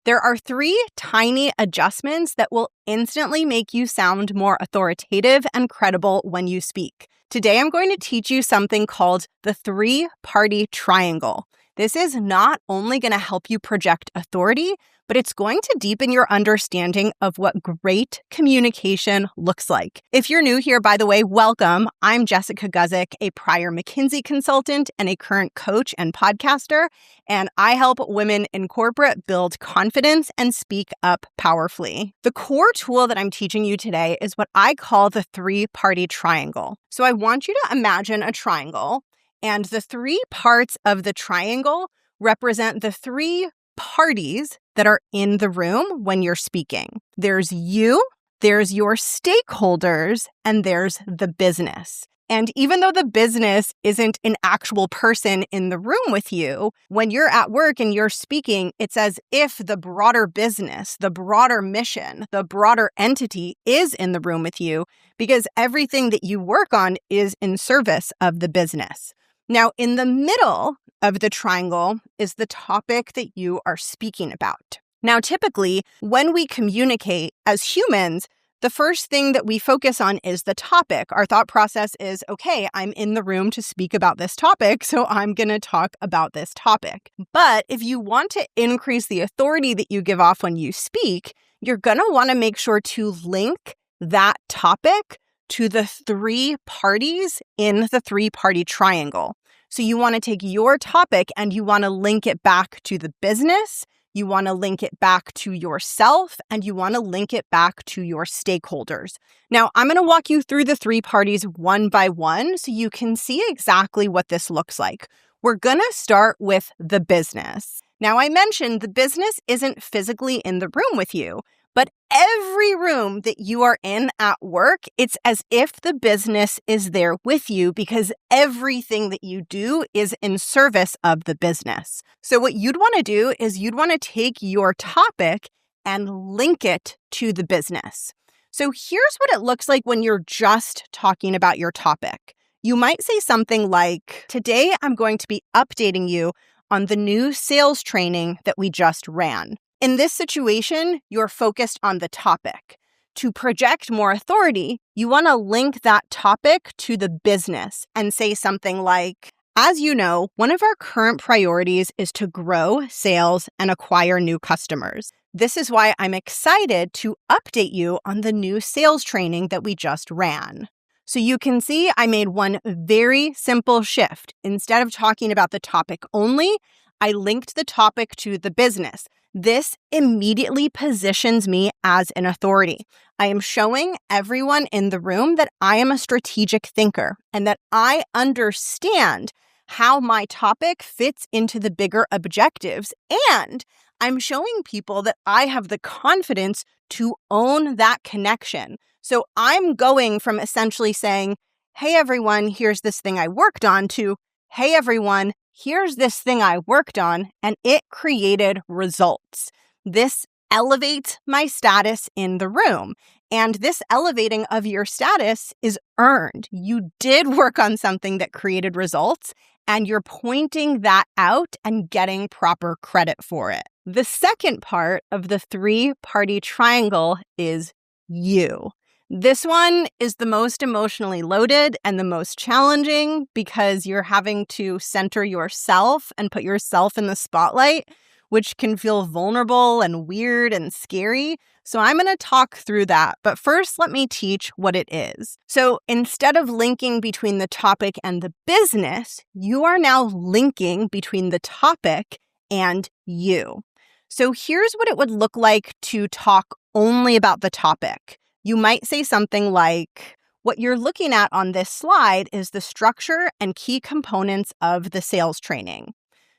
There are 3 tiny adjustments that will instantly make you sound more authoritative and credible when you speak. Today, I'm going to teach you something called the 3-party triangle. This is not only going to help you project authority, but it's going to deepen your understanding of what great communication looks like. If you're new here, by the way, welcome. I'm Jessica Guzik, a prior McKinsey consultant and a current coach and podcaster, and I help women in corporate build confidence and speak up powerfully. The core tool that I'm teaching you today is what I call the 3-party triangle. So I want you to imagine a triangle, and the 3 parts of the triangle represent the 3 parties that are in the room when you're speaking. There's you, there's your stakeholders, and there's the business. And even though the business isn't an actual person in the room with you, when you're at work and you're speaking, it's as if the broader business, the broader mission, the broader entity is in the room with you because everything that you work on is in service of the business. Now, in the middle of the triangle is the topic that you are speaking about. Now, typically, when we communicate as humans, the first thing that we focus on is the topic. Our thought process is, okay, I'm in the room to speak about this topic, so I'm going to talk about this topic. But if you want to increase the authority that you give off when you speak, you're going to want to make sure to link that topic to the 3 parties in the 3-party triangle. So you want to take your topic and you want to link it back to the business, you want to link it back to yourself, and you want to link it back to your stakeholders. Now, I'm going to walk you through the 3 parties one by one so you can see exactly what this looks like. We're going to start with the business. Now, I mentioned the business isn't physically in the room with you, but every room that you are in at work, it's as if the business is there with you because everything that you do is in service of the business. So what you'd want to do is you'd want to take your topic and link it to the business. So here's what it looks like when you're just talking about your topic. You might say something like, today I'm going to be updating you on the new sales training that we just ran. In this situation, you're focused on the topic. To project more authority, you want to link that topic to the business and say something like, as you know, one of our current priorities is to grow sales and acquire new customers. This is why I'm excited to update you on the new sales training that we just ran. So you can see I made one very simple shift. Instead of talking about the topic only, I linked the topic to the business. This immediately positions me as an authority. I am showing everyone in the room that I am a strategic thinker and that I understand how my topic fits into the bigger objectives. And I'm showing people that I have the confidence to own that connection. So I'm going from essentially saying, hey, everyone, here's this thing I worked on to, hey, everyone, here's this thing I worked on, and it created results. This elevates my status in the room. And this elevating of your status is earned. You did work on something that created results, and you're pointing that out and getting proper credit for it. The second part of the 3-party triangle is you. This one is the most emotionally loaded and the most challenging because you're having to center yourself and put yourself in the spotlight, which can feel vulnerable and weird and scary. So I'm going to talk through that. But first, let me teach what it is. So instead of linking between the topic and the business, you are now linking between the topic and you. So here's what it would look like to talk only about the topic. You might say something like, what you're looking at on this slide is the structure and key components of the sales training.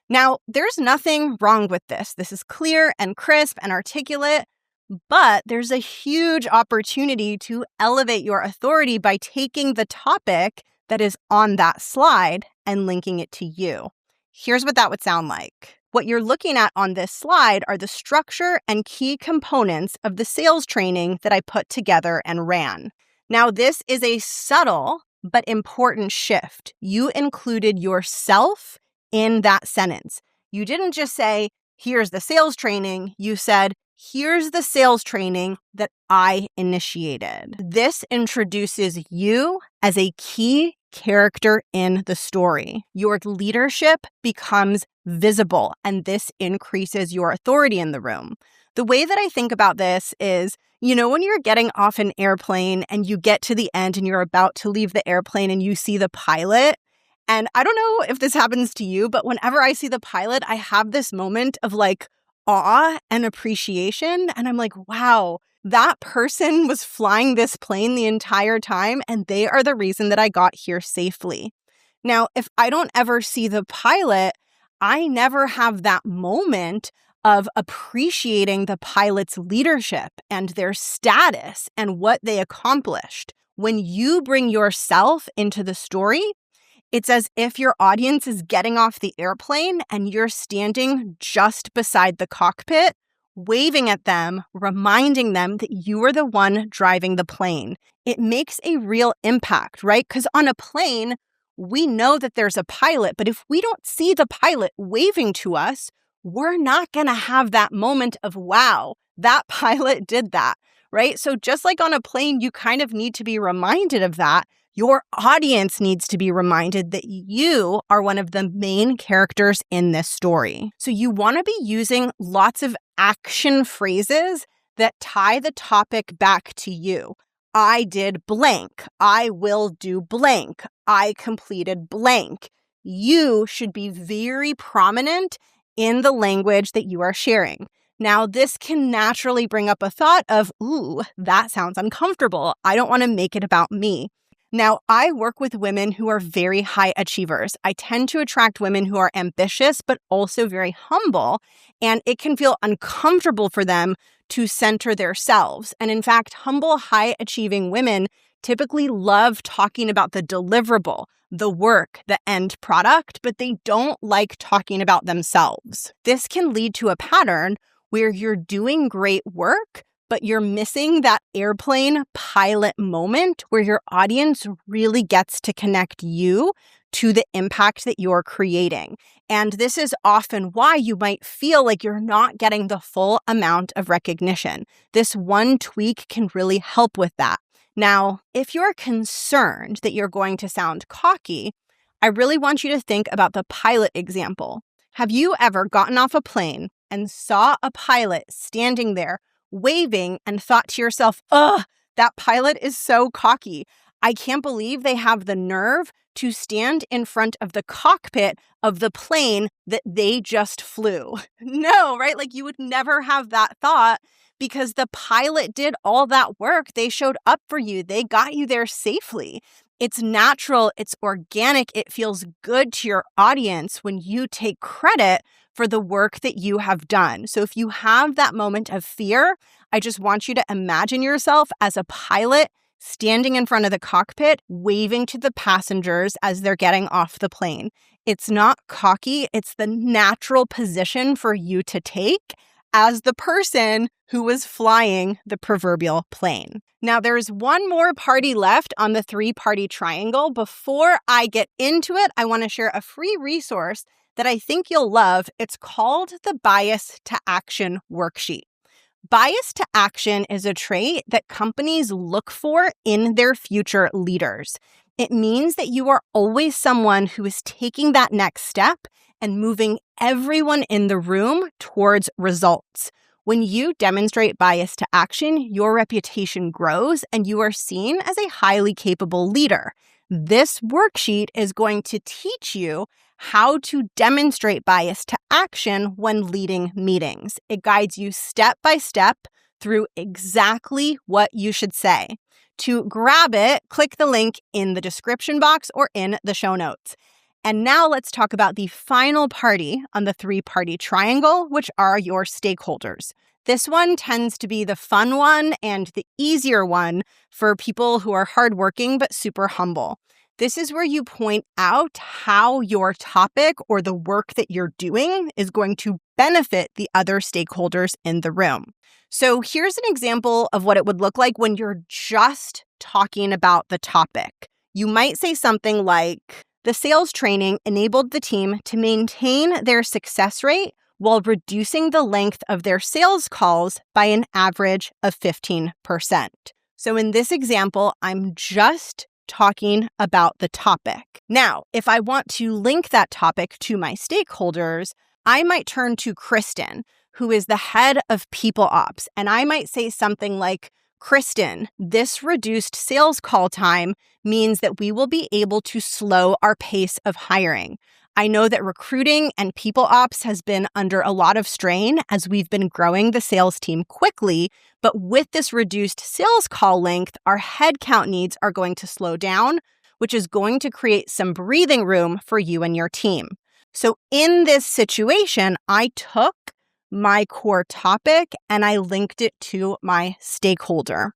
Now, there's nothing wrong with this. This is clear and crisp and articulate, but there's a huge opportunity to elevate your authority by taking the topic that is on that slide and linking it to you. Here's what that would sound like. What you're looking at on this slide are the structure and key components of the sales training that I put together and ran. Now, this is a subtle but important shift. You included yourself in that sentence. You didn't just say, here's the sales training, you said, here's the sales training that I initiated. This introduces you as a key character in the story. Your leadership becomes visible, and this increases your authority in the room. The way that I think about this is, when you're getting off an airplane and you get to the end and you're about to leave the airplane and you see the pilot, and I don't know if this happens to you, but whenever I see the pilot, I have this moment of awe and appreciation. And I'm like, wow, that person was flying this plane the entire time, and they are the reason that I got here safely. Now, if I don't ever see the pilot, I never have that moment of appreciating the pilot's leadership and their status and what they accomplished. When you bring yourself into the story, it's as if your audience is getting off the airplane and you're standing just beside the cockpit, waving at them, reminding them that you are the one driving the plane. It makes a real impact, right? Because on a plane, we know that there's a pilot, but if we don't see the pilot waving to us, we're not going to have that moment of, wow, that pilot did that, right? So just like on a plane, you kind of need to be reminded of that. Your audience needs to be reminded that you are one of the main characters in this story. So you want to be using lots of action phrases that tie the topic back to you. I did blank. I will do blank. I completed blank. You should be very prominent in the language that you are sharing. Now, this can naturally bring up a thought of, ooh, that sounds uncomfortable. I don't want to make it about me. Now, I work with women who are very high achievers. I tend to attract women who are ambitious, but also very humble, and it can feel uncomfortable for them to center themselves. And in fact, humble, high-achieving women typically love talking about the deliverable, the work, the end product, but they don't like talking about themselves. This can lead to a pattern where you're doing great work, but you're missing that airplane pilot moment where your audience really gets to connect you to the impact that you're creating. And this is often why you might feel like you're not getting the full amount of recognition. This one tweak can really help with that. Now, if you're concerned that you're going to sound cocky, I really want you to think about the pilot example. Have you ever gotten off a plane and saw a pilot standing there waving and thought to yourself, ugh, that pilot is so cocky. I can't believe they have the nerve to stand in front of the cockpit of the plane that they just flew. No, right? You would never have that thought because the pilot did all that work. They showed up for you. They got you there safely. It's natural. It's organic. It feels good to your audience when you take credit for the work that you have done. So if you have that moment of fear, I just want you to imagine yourself as a pilot standing in front of the cockpit, waving to the passengers as they're getting off the plane. It's not cocky. It's the natural position for you to take as the person who was flying the proverbial plane. Now, there's one more party left on the 3-party triangle. Before I get into it, I want to share a free resource that I think you'll love. It's called the Bias to Action Worksheet. Bias to action is a trait that companies look for in their future leaders. It means that you are always someone who is taking that next step and moving everyone in the room towards results. When you demonstrate bias to action, your reputation grows and you are seen as a highly capable leader. This worksheet is going to teach you how to demonstrate bias to action when leading meetings. It guides you step by step through exactly what you should say. To grab it, click the link in the description box or in the show notes. And now let's talk about the final party on the 3-party triangle, which are your stakeholders. This one tends to be the fun one and the easier one for people who are hardworking but super humble. This is where you point out how your topic or the work that you're doing is going to benefit the other stakeholders in the room. So here's an example of what it would look like when you're just talking about the topic. You might say something like, the sales training enabled the team to maintain their success rate while reducing the length of their sales calls by an average of 15%. So in this example, I'm just talking about the topic. Now, if I want to link that topic to my stakeholders, I might turn to Kristen, who is the head of people ops, and I might say something like, Kristen, this reduced sales call time means that we will be able to slow our pace of hiring. I know that recruiting and people ops has been under a lot of strain as we've been growing the sales team quickly, but with this reduced sales call length, our headcount needs are going to slow down, which is going to create some breathing room for you and your team. So in this situation, I took my core topic and I linked it to my stakeholder.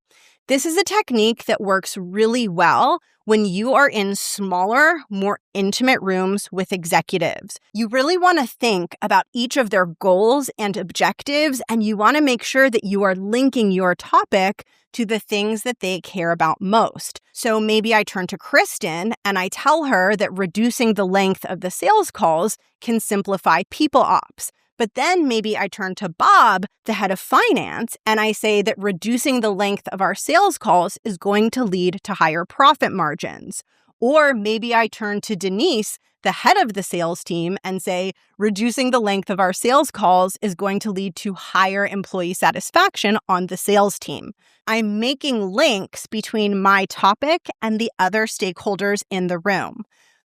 This is a technique that works really well when you are in smaller, more intimate rooms with executives. You really want to think about each of their goals and objectives, and you want to make sure that you are linking your topic to the things that they care about most. So maybe I turn to Kristen and I tell her that reducing the length of the sales calls can simplify people ops. But then maybe I turn to Bob, the head of finance, and I say that reducing the length of our sales calls is going to lead to higher profit margins. Or maybe I turn to Denise, the head of the sales team, and say reducing the length of our sales calls is going to lead to higher employee satisfaction on the sales team. I'm making links between my topic and the other stakeholders in the room.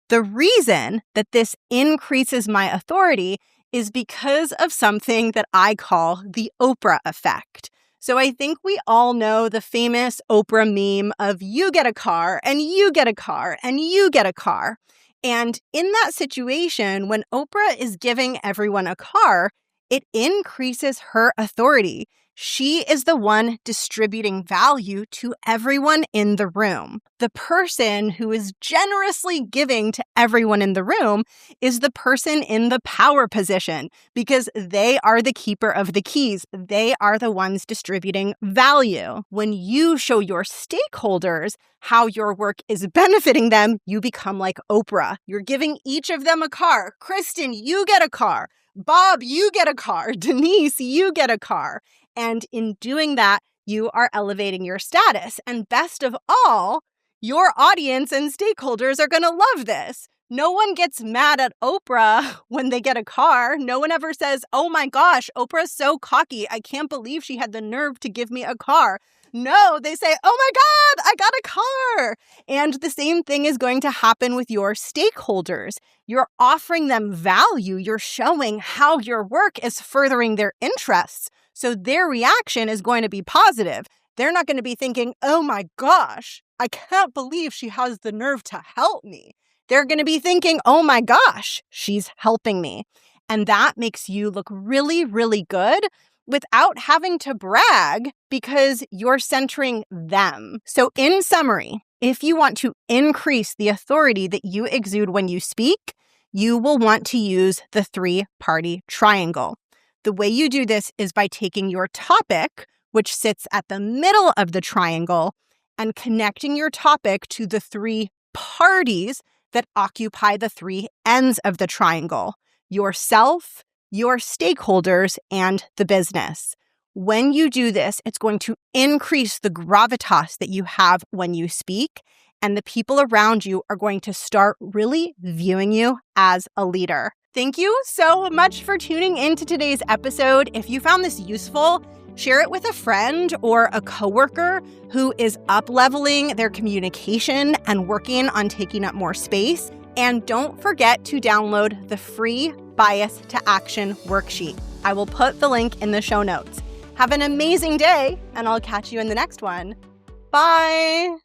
The reason that this increases my authority is because of something that I call the Oprah effect. So I think we all know the famous Oprah meme of you get a car and you get a car and you get a car. And in that situation, when Oprah is giving everyone a car, it increases her authority. She is the one distributing value to everyone in the room. The person who is generously giving to everyone in the room is the person in the power position because they are the keeper of the keys. They are the ones distributing value. When you show your stakeholders how your work is benefiting them, you become like Oprah. You're giving each of them a car. Kristen, you get a car. Bob, you get a car. Denise, you get a car. And in doing that, you are elevating your status. And best of all, your audience and stakeholders are going to love this. No one gets mad at Oprah when they get a car. No one ever says, oh my gosh, Oprah's so cocky. I can't believe she had the nerve to give me a car. No, they say, oh my God, I got a car. And the same thing is going to happen with your stakeholders. You're offering them value. You're showing how your work is furthering their interests. So their reaction is going to be positive. They're not going to be thinking, oh my gosh, I can't believe she has the nerve to help me. They're going to be thinking, oh my gosh, she's helping me. And that makes you look really, really good without having to brag because you're centering them. So in summary, if you want to increase the authority that you exude when you speak, you will want to use the three-party triangle. The way you do this is by taking your topic, which sits at the middle of the triangle, and connecting your topic to the three parties that occupy the three ends of the triangle: yourself, your stakeholders, and the business. When you do this, it's going to increase the gravitas that you have when you speak, and the people around you are going to start really viewing you as a leader. Thank you so much for tuning into today's episode. If you found this useful, share it with a friend or a coworker who is up-leveling their communication and working on taking up more space. And don't forget to download the free Bias to Action worksheet. I will put the link in the show notes. Have an amazing day, and I'll catch you in the next one. Bye!